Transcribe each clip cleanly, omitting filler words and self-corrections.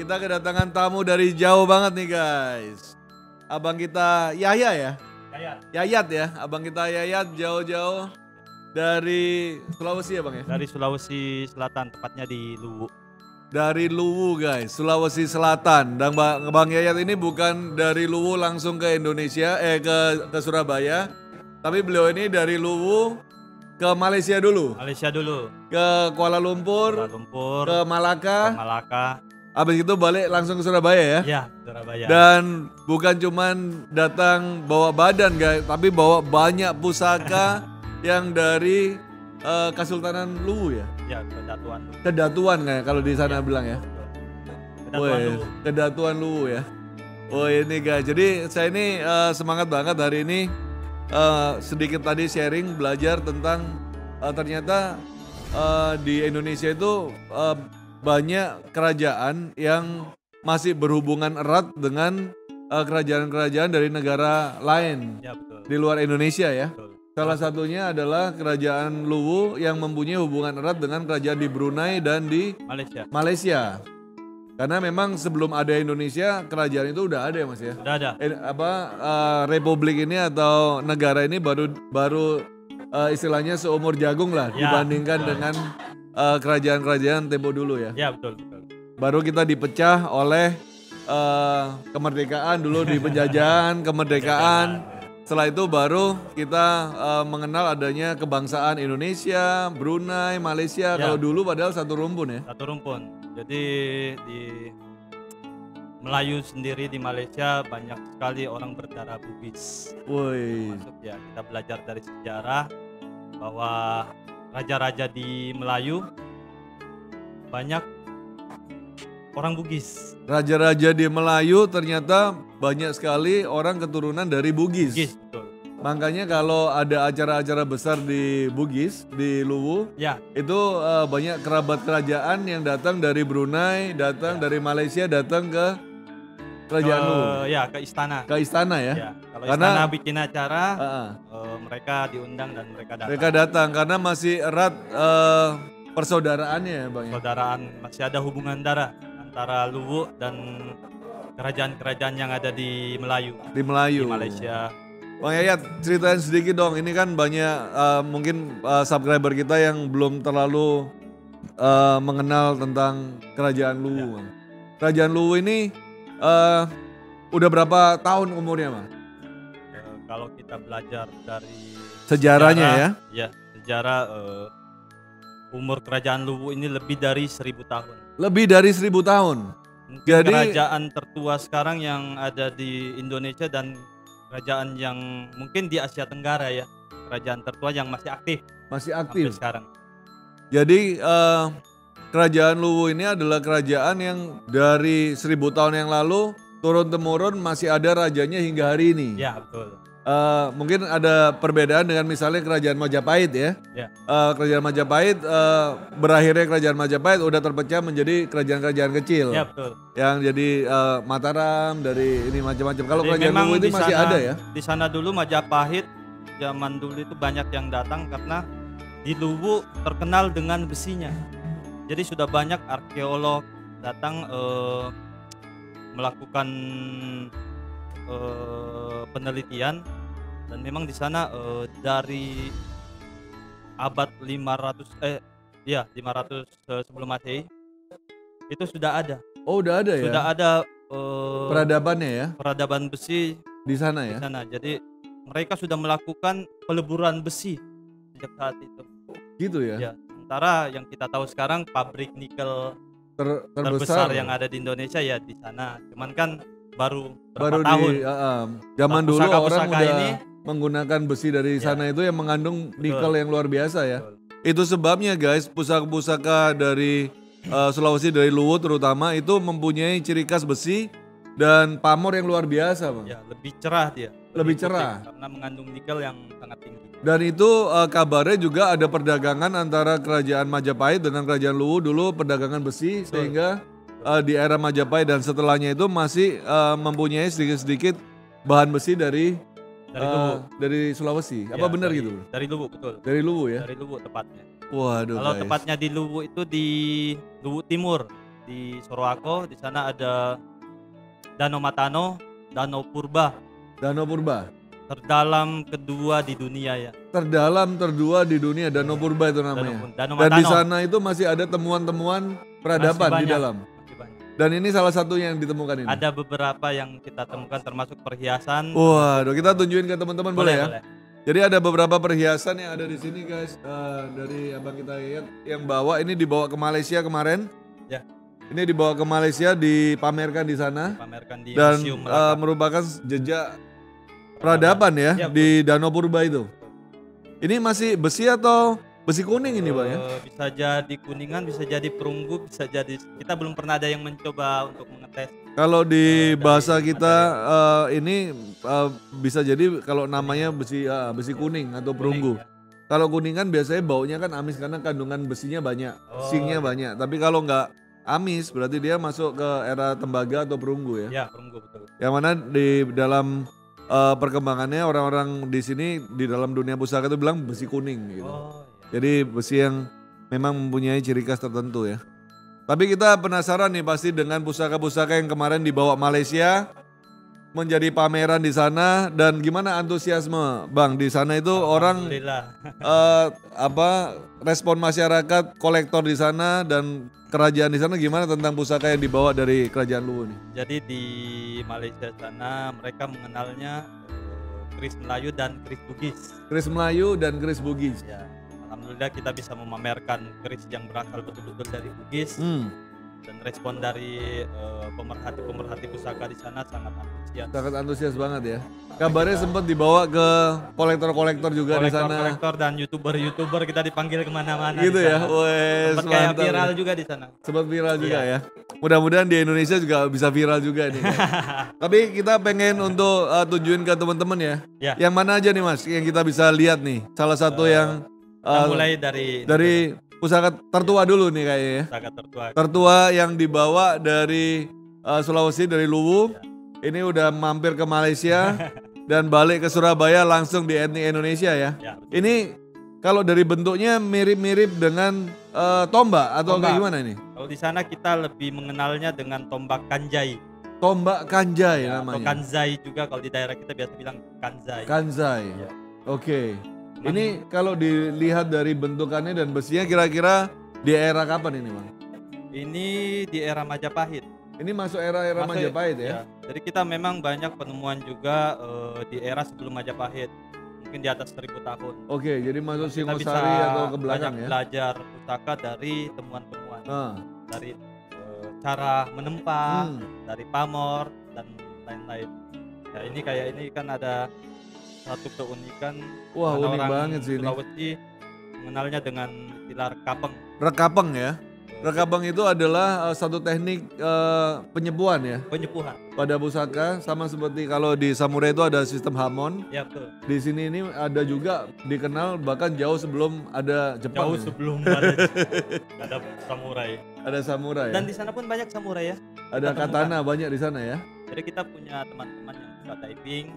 kita kedatangan tamu dari jauh banget nih guys. Abang kita Yahya ya? Yayat ya, abang kita Yayat jauh-jauh dari Sulawesi ya bang ya? Dari Sulawesi Selatan, tepatnya di Luwu. Dari Luwu guys, Sulawesi Selatan. Dan bang Yayat ini bukan dari Luwu langsung ke Indonesia, ke Surabaya. Tapi beliau ini dari Luwu ke Malaysia dulu. Ke Kuala Lumpur, ke Malaka. Habis itu balik langsung ke Surabaya ya? Iya, Surabaya. Dan bukan cuman datang bawa badan guys, tapi bawa banyak pusaka yang dari Kesultanan Luwu ya? Ya, Kedatuan kayak kalau di sana bilang ya? Kedatuan Luwu ya? Oh ini guys, jadi saya ini semangat banget hari ini sedikit tadi sharing belajar tentang ternyata di Indonesia itu banyak kerajaan yang masih berhubungan erat dengan kerajaan-kerajaan dari negara lain ya, betul. Di luar Indonesia ya. Betul. Salah satunya adalah kerajaan Luwu yang mempunyai hubungan erat dengan kerajaan di Brunei dan di Malaysia. Karena memang sebelum ada Indonesia kerajaan itu udah ada ya mas ya. Udah ada. Republik ini atau negara ini baru istilahnya seumur jagung lah ya, dibandingkan betul. Dengan kerajaan-kerajaan tempo dulu ya. Ya betul. Baru kita dipecah oleh kemerdekaan dulu di penjajahan kemerdekaan. Setelah itu baru kita mengenal adanya kebangsaan Indonesia, Brunei, Malaysia. Ya. Kalau dulu padahal satu rumpun ya. Satu rumpun. Jadi di Melayu sendiri di Malaysia banyak sekali orang berdarah Bugis. Woi. Masuk ya, kita belajar dari sejarah bahwa raja-raja di Melayu banyak orang Bugis. Raja-raja di Melayu ternyata banyak sekali orang keturunan dari Bugis. Betul. Makanya kalau ada acara-acara besar di Bugis, di Luwu, ya. Itu banyak kerabat kerajaan yang datang dari Brunei, datang dari Malaysia, datang ke kerajaan Luwu. Ya, ke istana. Ke istana ya. Kalau istana bikin acara, mereka diundang dan mereka datang. Mereka datang karena masih erat persaudaraannya ya bang. Persaudaraan, masih ada hubungan darah antara Luwu dan kerajaan-kerajaan yang ada di Melayu. Di Malaysia. Bang Yayat, ceritain sedikit dong. Ini kan banyak mungkin subscriber kita yang belum terlalu mengenal tentang kerajaan Luwu. Ya. Kerajaan Luwu ini udah berapa tahun umurnya, Bang? Kalau kita belajar dari sejarahnya sejarah umur kerajaan Luwu ini lebih dari 1000 tahun. Lebih dari 1000 tahun. Mungkin jadi kerajaan tertua sekarang yang ada di Indonesia dan kerajaan yang mungkin di Asia Tenggara ya, kerajaan tertua yang masih aktif sampai sekarang. Jadi kerajaan Luwu ini adalah kerajaan yang dari 1000 tahun yang lalu turun temurun masih ada rajanya hingga hari ini. Ya betul. Mungkin ada perbedaan dengan misalnya kerajaan Majapahit ya. Kerajaan Majapahit berakhirnya kerajaan Majapahit udah terpecah menjadi kerajaan-kerajaan kecil. Ya betul. Yang jadi Mataram dari ini macam-macam. Kalau kerajaan Luwu itu masih ada ya. Di sana dulu Majapahit zaman dulu itu banyak yang datang karena di Luwu terkenal dengan besinya. Jadi sudah banyak arkeolog datang melakukan penelitian. Dan memang di sana dari abad 500 sebelum Masehi itu sudah ada. Oh, udah ada ya. Sudah ada peradabannya ya. Peradaban besi di sana ya. Di sana. Jadi mereka sudah melakukan peleburan besi sejak saat itu. Gitu ya. Ya, sementara yang kita tahu sekarang pabrik nikel terbesar yang ada di Indonesia ya di sana. Cuman kan baru tahun. Zaman dulu orang udah ini menggunakan besi dari sana itu yang mengandung nikel yang luar biasa ya. Itu sebabnya guys, pusaka-pusaka dari Sulawesi, dari Luwu terutama itu mempunyai ciri khas besi dan pamor yang luar biasa, Bang. Ya, lebih cerah dia. Lebih cerah karena mengandung nikel yang sangat tinggi. Dan itu kabarnya juga ada perdagangan antara kerajaan Majapahit dengan kerajaan Luwu dulu, perdagangan besi. Betul. Sehingga di era Majapahit dan setelahnya itu masih mempunyai sedikit-sedikit bahan besi dari Sulawesi. Apa benar gitu? Dari Luwu, betul. Dari Luwu ya? Dari Luwu tepatnya. Waduh. Kalau tepatnya di Luwu itu di Luwu Timur, di Sorowako. Di sana ada Danau Matano, Danau Purba. Danau Purba. Terdalam kedua di dunia ya. Terdalam kedua di dunia, Danau Purba itu namanya. Danau Dan di Matano. sana itu masih ada temuan-temuan peradaban di dalam. Dan ini salah satu yang ditemukan ini. Ada beberapa yang kita temukan termasuk perhiasan. Waduh, kita tunjukin ke teman-teman boleh ya? Boleh. Jadi ada beberapa perhiasan yang ada di sini guys. Dari abang kita lihat yang bawa ini dibawa ke Malaysia kemarin. Ya. Ini dibawa ke Malaysia dipamerkan di sana. Dipamerkan di Dan Museum Melaka. merupakan jejak peradaban ya, di Danau Purba itu. Ini masih besi atau besi kuning ini Bang ya? Bisa jadi kuningan, bisa jadi perunggu, bisa jadi, kita belum pernah ada yang mencoba untuk mengetes. Kalau di bahasa kita ini bisa jadi kalau namanya besi kuning atau perunggu. Ya. Kalau kuningan biasanya baunya kan amis karena kandungan besinya banyak, zinc-nya banyak. Tapi kalau nggak amis berarti dia masuk ke era tembaga atau perunggu ya. Ya, perunggu betul. Yang mana di dalam perkembangannya orang-orang di sini di dalam dunia pusaka itu bilang besi kuning gitu. Jadi besi yang memang mempunyai ciri khas tertentu ya. Tapi kita penasaran nih pasti dengan pusaka-pusaka yang kemarin dibawa Malaysia menjadi pameran di sana, dan gimana antusiasme Bang di sana itu orang respon masyarakat kolektor di sana dan kerajaan di sana gimana tentang pusaka yang dibawa dari kerajaan Luwu nih? Jadi di Malaysia sana mereka mengenalnya keris Melayu dan keris Bugis. Keris Melayu dan keris Bugis. Ya. Alhamdulillah kita bisa memamerkan keris yang berasal betul-betul dari Bugis. Dan respon dari pemerhati pusaka di sana sangat antusias. Sangat antusias banget ya. Kabarnya sempat dibawa ke kolektor-kolektor juga di sana. Kolektor dan youtuber kita dipanggil kemana-mana. Gitu ya. Sempat kayak viral juga di sana. Sempat viral juga ya. Mudah-mudahan di Indonesia juga bisa viral juga nih. Tapi kita pengen untuk tunjukin ke teman-teman ya. Yang mana aja nih Mas yang kita bisa lihat nih. Salah satu yang mulai dari pusaka tertua dulu nih kayaknya ya. Pusaka tertua yang dibawa dari Sulawesi, dari Luwu. Ini udah mampir ke Malaysia dan balik ke Surabaya langsung di etnik Indonesia ya. Ini kalau dari bentuknya mirip-mirip dengan tombak atau kayak gimana ini? Kalau di sana kita lebih mengenalnya dengan tombak kanjai. Tombak kanjai namanya. Atau kanzai juga, kalau di daerah kita biasa bilang kanzai. Kanzai. Oke. Ini kalau dilihat dari bentukannya dan besinya kira-kira di era kapan ini Bang? Ini di era Majapahit. Ini masuk era Majapahit ya? Jadi kita memang banyak penemuan juga di era sebelum Majapahit. Mungkin di atas 1000 tahun. Oke, jadi masuk Singosari atau ke belakang ya? Belajar pusaka dari temuan-temuan. Dari cara menempa, dari pamor dan lain-lain. Ya ini kan ada satu keunikan. Wah, unik orang banget sih ini. Sulawesi mengenalnya dengan pilar kapeng. Rekapeng ya. Rekapeng itu adalah satu teknik penyepuhan ya. Penyepuhan. Pada pusaka sama seperti kalau di samurai itu ada sistem hamon. Ya betul. Di sini ini ada juga dikenal bahkan jauh sebelum ada Jepang. Jauh sebelum ada samurai. Ada samurai. Dan di sana pun banyak samurai ya. Ada katana banyak di sana ya. Jadi kita punya teman-teman yang suka diving.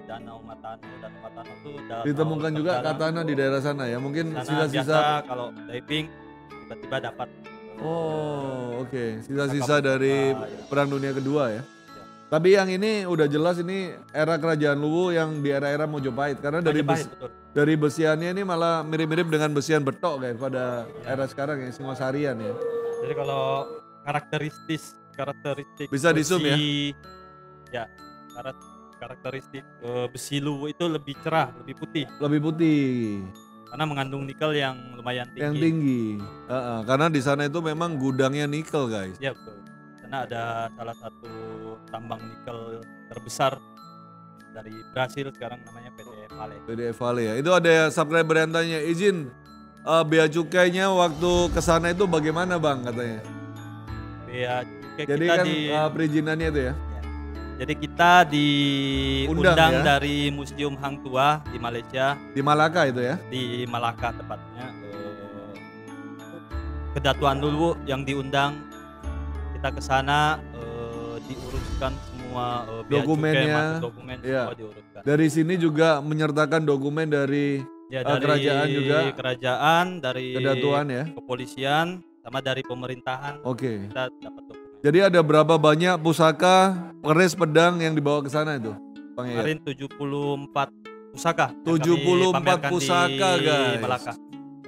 Danau Matano itu ditemukan juga katana di daerah sana ya, mungkin sisa-sisa kalau diving tiba-tiba dapat. Sisa-sisa dari Perang Dunia Kedua ya. Tapi yang ini udah jelas ini era kerajaan Luwu yang di era-era Mojopahit, karena dari besiannya ini malah mirip-mirip dengan besian betok kayak pada era sekarang ya, Singosarian ya. Jadi kalau karakteristik bisa di zoom ya. Ya, karakteristik besi Luwu itu lebih cerah, lebih putih karena mengandung nikel yang lumayan tinggi. Karena di sana itu memang gudangnya nikel guys. Ya betul, karena ada salah satu tambang nikel terbesar dari Brasil sekarang namanya PT Vale ya. Itu ada subscriber yang tanya, izin bea cukainya waktu kesana itu bagaimana Bang katanya? Bea cukai jadi kita kan perizinannya itu ya? Jadi kita diundang ya? Dari Museum Hang Tuah di Malaysia. Di Malaka itu ya? Di Malaka tepatnya. Kedatuan Luwu yang diundang. Kita ke sana diuruskan semua dokumennya. Semua diuruskan. Dari sini juga menyertakan dokumen dari dari kerajaan juga. Kerajaan, dari kedatuan ya. kepolisian. sama dari pemerintahan. Oke. Kita dapat dokumen. Jadi ada berapa banyak pusaka keris pedang yang dibawa ke sana itu, Bang Yayat? Kemarin 74 pusaka. 74 pusaka, guys. Malaka.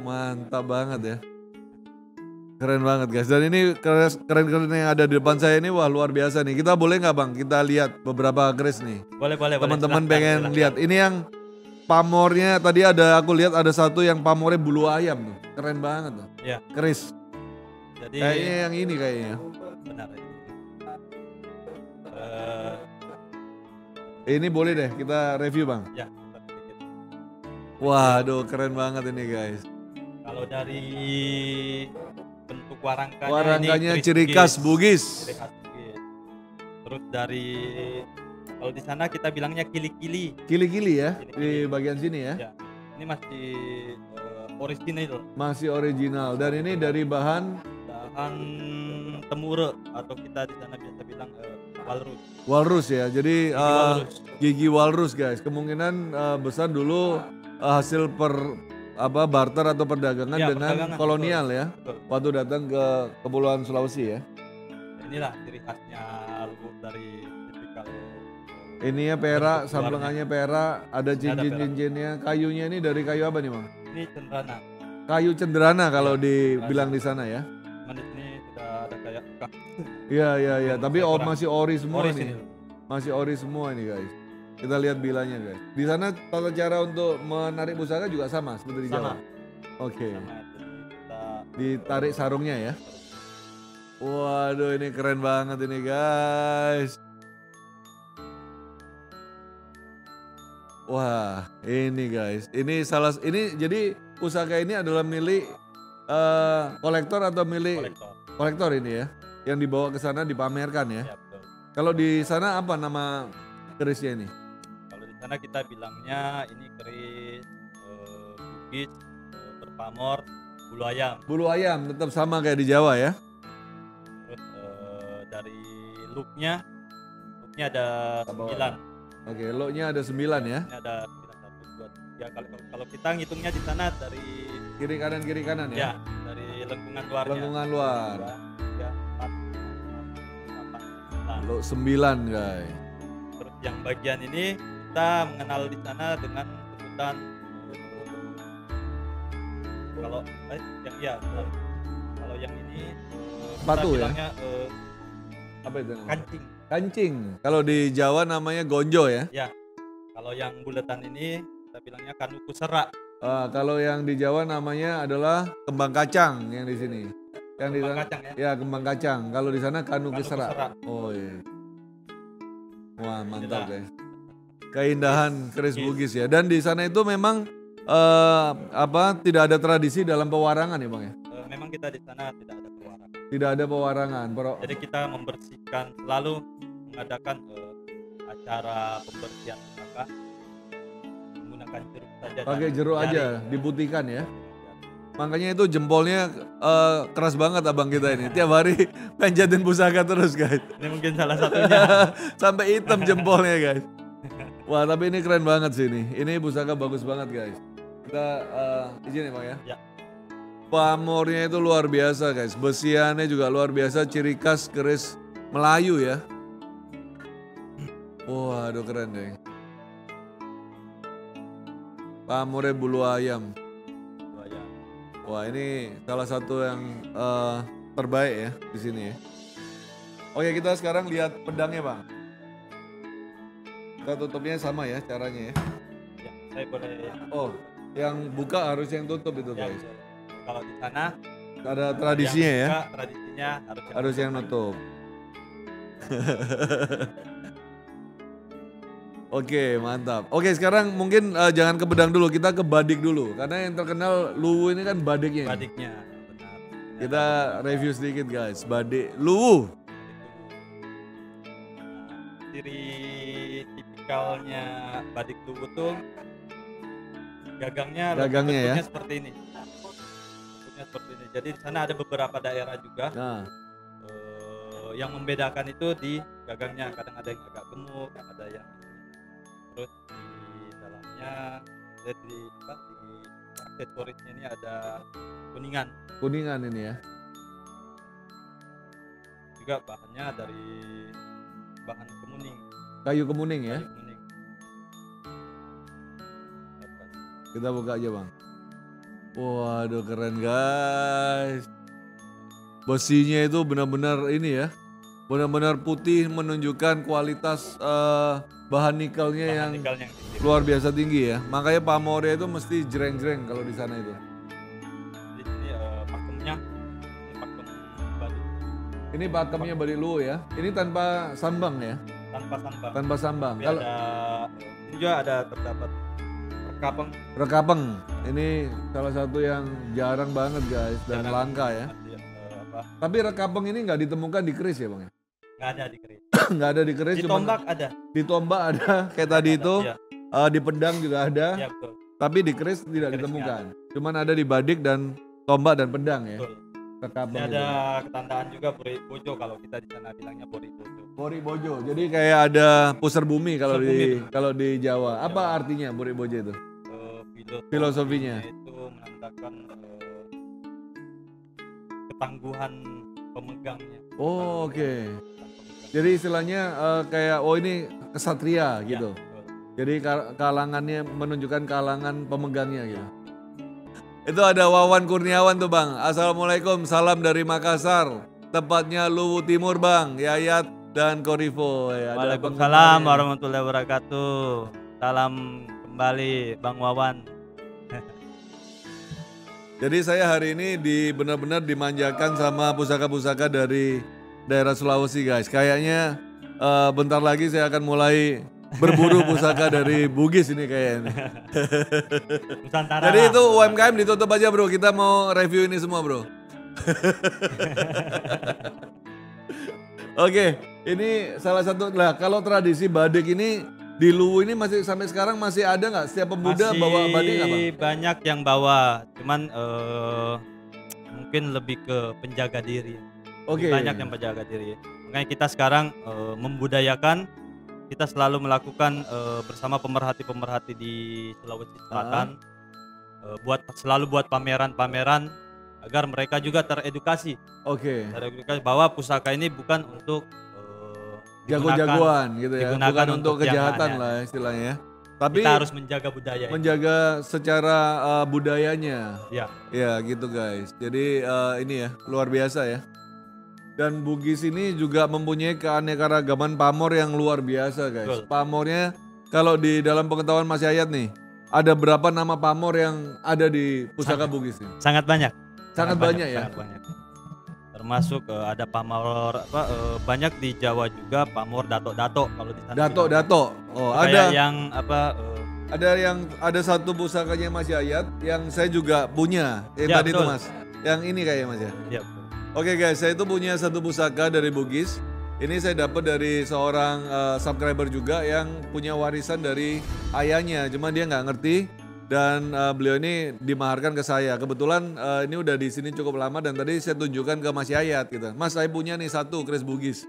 Mantap banget ya. Keren banget, guys. Dan ini keren-keren yang ada di depan saya ini, wah luar biasa nih. Kita boleh nggak, Bang, kita lihat beberapa keris nih? Boleh. Teman-teman pengen lihat. Ini yang pamornya tadi aku lihat ada satu yang pamornya bulu ayam tuh. Keren banget tuh. Iya. Keris. Jadi kayaknya yang ini kayaknya. Benar. Ini boleh deh kita review, Bang. Ya. Waduh, keren banget ini, guys. Kalau dari bentuk warangkanya, warangkanya ini ciri khas Bugis. Terus dari kalau di sana kita bilangnya kili-kili. Kili-kili ya, Kili-kili. di bagian sini ya. Ya. Ini masih original. Masih original dan ini dari bahan temure atau kita di sana biasa bilang walrus. Walrus ya. Jadi Walrus. gigi walrus, guys. Kemungkinan besar dulu hasil barter atau perdagangan Ya, dengan perdagangan, kolonial ya. Betul. Waktu datang ke Kepulauan Sulawesi ya. Inilah ciri khasnya lugu dari tipikal. Ini ya perak, bentuk samplengannya perak, ada cincin-cincinnya. Kayunya ini dari kayu apa nih, Bang? Ini cenderana. Kayu cenderana kalau Ya, dibilang di sana ya. Manis ini sudah ada kayak bekas. Iya. Tapi masih ori semua Ori nih. sini. Masih ori semua nih, guys. Kita lihat bilanya, guys. Di sana tata cara untuk menarik pusaka juga sama seperti di Jawa. Oke. Ditarik sarungnya ya. Waduh, ini keren banget ini, guys. Wah, ini guys. Ini jadi pusaka ini adalah milik kolektor atau milik kolektor ini ya. Yang dibawa ke sana dipamerkan ya. Ya, betul. Kalau di sana apa nama kerisnya ini? Kalau di sana kita bilangnya ini keris Bugis berpamor bulu ayam. Bulu ayam tetap sama kayak di Jawa ya. Terus dari looknya ada 9. Oke, looknya ada 9 ya. Ini ada 9, 1, 2, 3. Kalau kita ngitungnya di sana dari kiri kanan ya. Ya, dari lengkungan luarnya. Lengkungan luar. 2, 3, 4, 5, 6, 7, 8, 9. Look 9, guys. Terus yang bagian ini kita mengenal di sana dengan sebutan kalau yang ini Sepatu kita ya? bilangnya Apa itu namanya? kancing. Kancing. Kalau di Jawa namanya gonjo ya. Ya. Kalau yang buletan ini kita bilangnya kanuku serak. Kalau yang di Jawa namanya adalah kembang kacang yang di sini. Yang di sana Kacang ya. ya kembang kacang. Kalau di sana kanuku serak. serak. Oh iya. Wah, mantap, Inilah. guys. Keindahan keris Bugis ya. Dan di sana itu memang tidak ada tradisi dalam pewarangan ya, Bang ya? Memang kita di sana tidak ada pewarangan. Tidak ada pewarangan. Jadi kita membersihkan, selalu mengadakan acara pembersihan pusaka menggunakan jeruk saja. Pakai jeruk aja, diputihkan ya. Makanya itu jempolnya keras banget abang kita ini. Tiap hari penjatin pusaka terus, guys. Ini mungkin salah satunya. Sampai hitam jempolnya, guys. Wah, tapi ini keren banget sih ini. Ini pusaka bagus banget, guys. Kita izin ya, Bang ya. Ya. Pamornya itu luar biasa, guys. Besiannya juga luar biasa, ciri khas keris Melayu ya. Waduh, keren deh. Pamornya bulu ayam. Wah, ini salah satu yang terbaik ya di sini ya. Oke, kita sekarang lihat pedangnya, Bang. Kita tutupnya sama ya caranya ya. Ya, saya boleh. Oh, yang buka harus yang tutup itu, Ya, guys. kalau di sana Ada tradisinya ya. buka, tradisinya Harus yang nutup. Oke, mantap. Oke, sekarang mungkin jangan ke pedang dulu, kita ke badik dulu. Karena yang terkenal Luwu ini kan badiknya. Badiknya, benar. Kita review sedikit, guys. Badik Luwu. Ciri tipikalnya badik Luwu tuh gagangnya ya. bentuknya seperti ini. Bentuknya seperti ini. Jadi di sana ada beberapa daerah juga. Nah, yang membedakan itu di gagangnya. Kadang ada yang agak gemuk, ada yang terus di dalamnya di aksesorisnya ini ada kuningan. kuningan ini ya. juga bahannya dari bahan kemuning. Kayu kemuning ya. Kayu kemuning. Kita buka aja bang. Waduh keren guys. Besinya itu benar-benar ini ya. Benar-benar putih menunjukkan kualitas bahan nikelnya yang luar biasa tinggi ya. Makanya pamornya itu mesti jreng-jreng kalau di sana itu. Di sini pakemnya ini pakem batu. Ini pakemnya Badik Luwu ya. Ini tanpa sambang ya. Tanpa sambang. Tanpa sambang. Kalau ini juga ada terdapat rekapeng. Rekapeng. Ini salah satu yang jarang banget guys dan langka ya. Tapi rekapeng ini nggak ditemukan di keris ya bang ya? Nggak ada di keris. Nggak ada di keris. Di tombak ada. Di tombak ada kayak tadi itu. Iya. Di pedang juga ada. Iya, betul. Tapi di keris tidak ditemukan. Cuman ada di badik dan tombak dan pedang ya. Betul. Rekapeng Ini ada itu. ketandaan juga Bori Bojo, kalau kita di sana bilangnya Bori Bojo. Bori Bojo. Jadi kayak ada pusar bumi kalau di Jawa. Apa artinya Bori Bojo itu? Filosofinya itu menandakan ketangguhan pemegangnya. Oh, oke. Jadi istilahnya kayak ini kesatria gitu. Ya, jadi kalangannya menunjukkan kalangan pemegangnya gitu. Itu ada Wawan Kurniawan tuh bang. Assalamualaikum, salam dari Makassar. Tepatnya Luwu Timur bang. Yayat dan Korifo. Ya, Waalaikumsalam warahmatullahi wabarakatuh. Salam kembali Bang Wawan. Jadi saya hari ini benar-benar dimanjakan sama pusaka-pusaka dari daerah Sulawesi guys. Kayaknya bentar lagi saya akan mulai berburu pusaka dari Bugis ini kayaknya. Jadi itu UMKM ditutup aja bro, kita mau review ini semua bro. Oke, ini salah satu lah kalau tradisi badik ini di Luwu ini masih sampai sekarang masih ada nggak setiap pemuda bawa badik nggak bang? Banyak yang bawa, cuman mungkin lebih ke penjaga diri. Oke. Banyak yang penjaga diri. Makanya kita sekarang membudayakan, kita selalu melakukan bersama pemerhati-pemerhati di Sulawesi Selatan, selalu buat pameran-pameran agar mereka juga teredukasi. Oke. Teredukasi bahwa pusaka ini bukan untuk jago-jagoan gitu ya, bukan untuk kejahatan ya. Lah istilahnya. Tapi kita harus menjaga budaya. Menjaga secara budayanya. Ya. Ya gitu guys. Jadi ini ya luar biasa ya. Dan Bugis ini juga mempunyai keanekaragaman pamor yang luar biasa guys. Betul. Pamornya kalau di dalam pengetahuan Mas Yayat nih, ada berapa nama pamor yang ada di pusaka Bugis ini? Sangat banyak. Sangat banyak ya. Sangat banyak. Termasuk ada pamor banyak di Jawa juga, pamor dato-dato kalau di sana. Dato-dato. Oh, ada yang ada satu pusakanya Mas Yayat yang saya juga punya. Ya, tadi betul. itu Mas. Yang ini kayaknya Mas ya. Iya, betul. Oke guys, saya itu punya satu pusaka dari Bugis. Ini saya dapat dari seorang subscriber juga yang punya warisan dari ayahnya. Cuma dia nggak ngerti dan beliau ini dimaharkan ke saya. Kebetulan ini udah di sini cukup lama dan tadi saya tunjukkan ke Mas Yayat gitu. Mas, saya punya nih satu keris Bugis.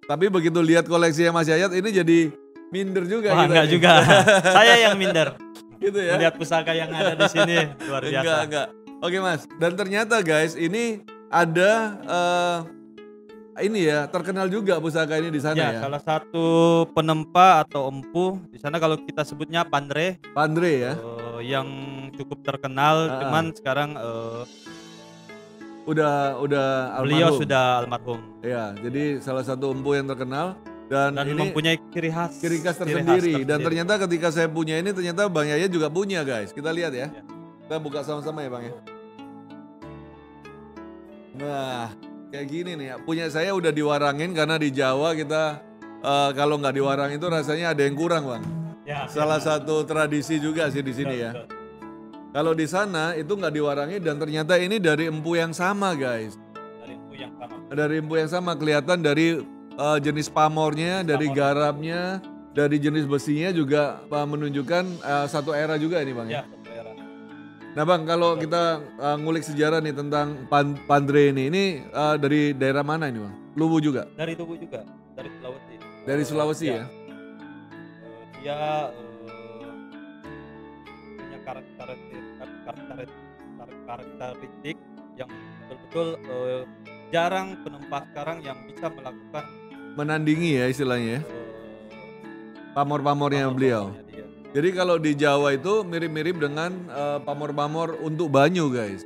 Tapi begitu lihat koleksinya Mas Yayat ini jadi minder juga. Wah, enggak juga. Saya yang minder. Gitu ya. Lihat pusaka yang ada di sini luar biasa. Enggak. Oke Mas, dan ternyata guys ini ada ini ya terkenal juga pusaka ini di sana ya. Salah satu penempa atau empu di sana kalau kita sebutnya Pandre. Pandre ya. Yang cukup terkenal, cuman sekarang udah almarhum. Beliau sudah almarhum. Ya, jadi salah satu empu yang terkenal dan ini mempunyai ciri khas tersendiri. Dan ternyata ketika saya punya ini ternyata Bang Yaya juga punya guys. Kita lihat ya. Kita buka sama-sama ya Bang ya. Nah, kayak gini nih. Punya saya udah diwarangin karena di Jawa kita kalau nggak diwarang itu rasanya ada yang kurang Bang. Ya, salah satu tradisi juga sih di sini ya. Kalau di sana itu nggak diwarangi dan ternyata ini dari empu yang sama guys. Dari empu yang sama kelihatan dari jenis pamornya, dari garapnya, dari jenis besinya juga menunjukkan satu era juga ini Bang ya. Nah Bang, kalau kita ngulik sejarah nih tentang Pandre ini dari daerah mana ini Bang? Luwu juga? Dari Luwu juga, dari Sulawesi. Dari Sulawesi ya? Dia punya karakteristik yang betul-betul jarang penumpang sekarang yang bisa melakukan menandingi ya istilahnya ya. Pamor-pamornya beliau. dia. Jadi kalau di Jawa itu mirip-mirip dengan pamor-pamor untuk banyu guys.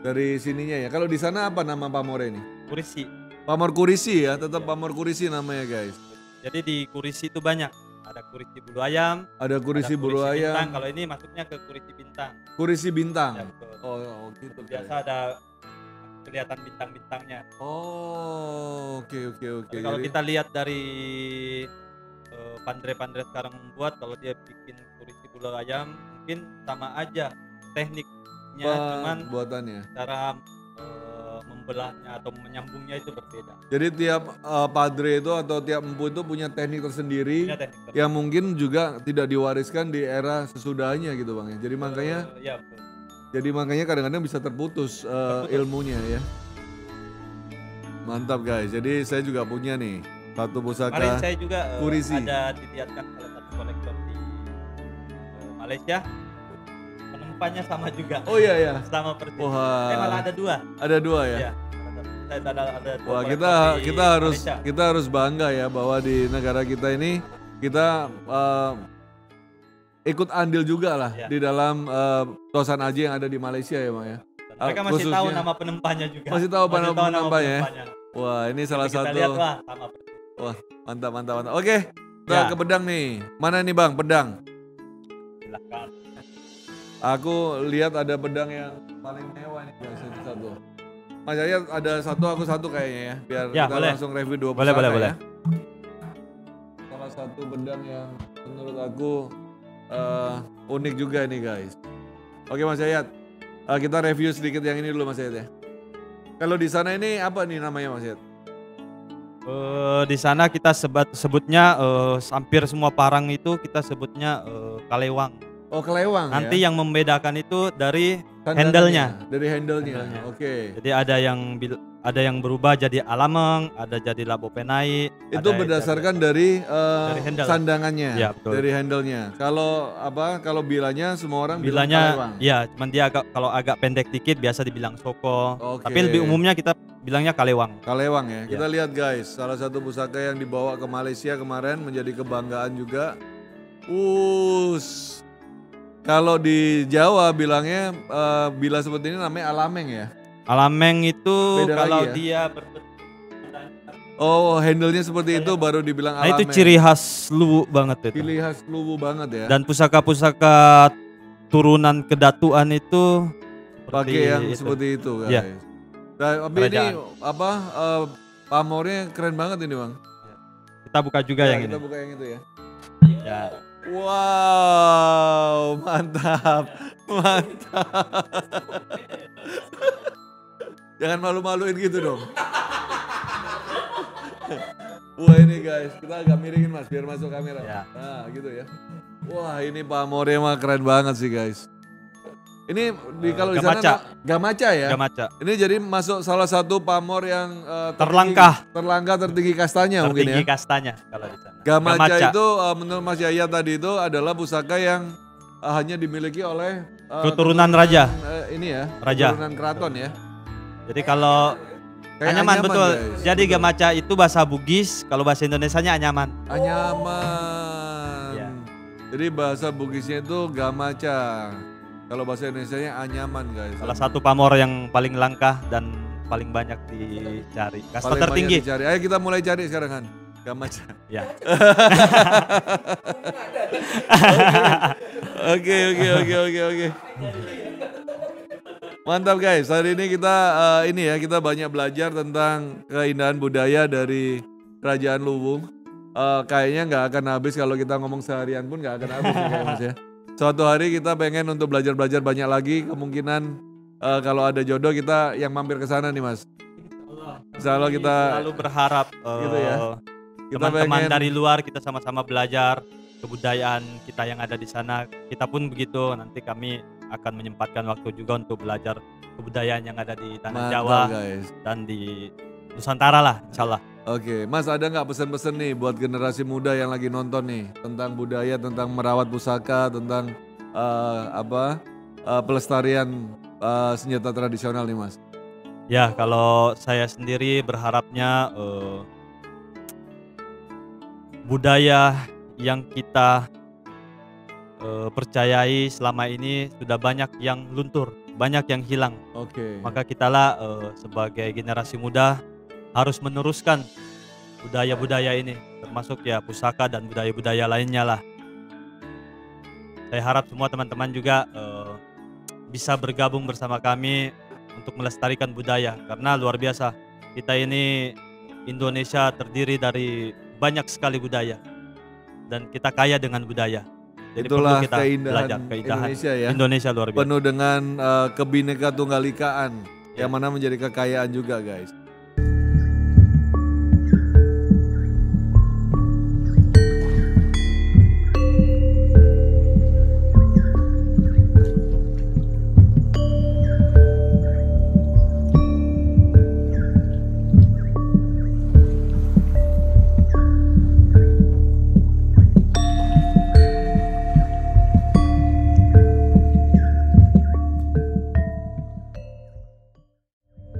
Dari sininya ya. Kalau di sana apa nama pamornya ini? Kurisi. Pamor Kurisi ya, tetap Pamor Kurisi namanya guys. Jadi di Kurisi itu banyak. Ada kurisi bulu ayam. Ada kurisi bulu ayam. Bintang. Kalau ini masuknya ke kurisi bintang. Kurisi bintang. Ya, betul. Oh gitu. Biasa ada kelihatan bintang-bintangnya. Oh, oke. Tapi kalau kita lihat dari pandre-pandre sekarang membuat, kalau dia bikin kurisi bulu ayam mungkin sama aja tekniknya, cuman buatannya. cara membelahnya atau menyambungnya itu berbeda. Jadi tiap padre itu atau tiap empu itu punya teknik tersendiri yang mungkin juga tidak diwariskan di era sesudahnya gitu Bang ya. Jadi makanya ya, betul. Jadi makanya kadang-kadang bisa terputus ilmunya ya. Mantap guys. Jadi saya juga punya nih satu pusaka. Kemarin saya juga Kurisi. ada dilihatkan salah satu kolektor di Malaysia. Penumpangnya sama juga. Oh iya. Sama persis. Wah. Malah ada dua. Ada dua ya. Iya. Ada dua. Wah kita harus bangga ya bahwa di negara kita ini kita ikut andil juga lah di dalam Tosan Aji yang ada di Malaysia ya Bang ya. Mereka masih tahu nama penumpangnya juga. Masih tahu nama penumpangnya. Wah ini salah kita satu. Lihat, sama persis. Wah mantap. Oke kita ke pedang nih. Mana nih Bang pedang? Silahkan. Aku lihat ada pedang yang paling mewah nih guys, satu. Mas Ayat ada aku satu kayaknya ya, biar kita boleh. langsung review dua pusaka boleh. ya. Salah satu pedang yang menurut aku unik juga nih guys. Oke Mas Ayat, kita review sedikit yang ini dulu Mas Ayat ya. Kalau di sana ini apa nih namanya Mas Ayat? Di sana kita sebutnya hampir semua parang itu kita sebutnya kalewang. Oh kelewang. Nanti ya? yang membedakan itu dari handle-nya. Dari handle-nya. Oke. Jadi ada yang berubah jadi alameng, ada jadi labo penai. Itu berdasarkan dari handle. sandangannya, ya, betul. Dari handle-nya. Kalau bilanya semua orang bilanya bilang ya, cuman dia kalau agak pendek dikit biasa dibilang soko. Oke. Tapi lebih umumnya kita bilangnya kalewang. Kalewang ya. Kita lihat guys, salah satu pusaka yang dibawa ke Malaysia kemarin menjadi kebanggaan juga. Kalau di Jawa bilangnya bila seperti ini namanya alameng ya. Alameng itu beda kalau ya? dia handle-nya seperti itu baru dibilang alameng. Nah itu ciri khas Luwu banget itu. Ciri khas Luwu banget ya. Dan pusaka-pusaka turunan kedatuan itu pakai yang seperti itu guys. Ya. Tapi ini pamornya keren banget ini Bang. Kita buka juga yang ini. Kita buka yang itu ya. Ya. Wow, mantap. Jangan malu-maluin gitu dong. Wah ini guys, kita agak miringin Mas biar masuk kamera. Ya. Nah gitu ya. Wah ini pamornya mah keren banget sih guys. Ini kalau di sana Gamaca ya. Gamaca. Ini jadi masuk salah satu pamor yang tertinggi kastanya mungkin ya. Tertinggi kastanya kalau di sana. Gamaca itu menurut Mas Yaya tadi itu adalah pusaka yang hanya dimiliki oleh keturunan raja. Ini ya. Raja. Keturunan keraton ya. Jadi kalau anyaman betul. Guys. Jadi Gamaca itu bahasa Bugis, kalau bahasa Indonesianya anyaman. Anyaman. Ya. Jadi bahasa Bugisnya itu Gamaca. Kalau bahasa Indonesianya anyaman guys. Salah satu pamor yang paling langka dan paling banyak dicari. Kasta paling tertinggi. Ayo kita mulai cari sekarang kan. Gamaca. Ya. Oke. Mantap guys. Hari ini kita banyak belajar tentang keindahan budaya dari Kerajaan Luwu. Kayaknya nggak akan habis kalau kita ngomong seharian pun nggak akan habis ya Mas ya. Suatu hari kita pengen untuk belajar banyak lagi, kemungkinan kalau ada jodoh kita yang mampir ke sana nih Mas. Insya Allah kita selalu berharap gitu ya. Teman-teman dari luar kita sama-sama belajar kebudayaan kita yang ada di sana. Kita pun begitu, nanti kami akan menyempatkan waktu juga untuk belajar kebudayaan yang ada di tanah Jawa guys. Dan di Nusantara lah insya Allah. Oke, Mas ada nggak pesan-pesan nih buat generasi muda yang lagi nonton nih tentang budaya, tentang merawat pusaka, tentang pelestarian senjata tradisional nih Mas? Ya, kalau saya sendiri berharapnya budaya yang kita percayai selama ini sudah banyak yang luntur, banyak yang hilang. Oke. Maka kitalah sebagai generasi muda harus meneruskan budaya-budaya ini, termasuk ya pusaka dan budaya-budaya lainnya lah. Saya harap semua teman-teman juga bisa bergabung bersama kami untuk melestarikan budaya, karena luar biasa. Kita ini Indonesia terdiri dari banyak sekali budaya dan kita kaya dengan budaya. Jadi Itulah perlu kita belajar keindahan keindahan Indonesia ya. Indonesia luar biasa. Penuh dengan Kebineka Tunggal Ikaan Ya. yang mana menjadi kekayaan juga guys.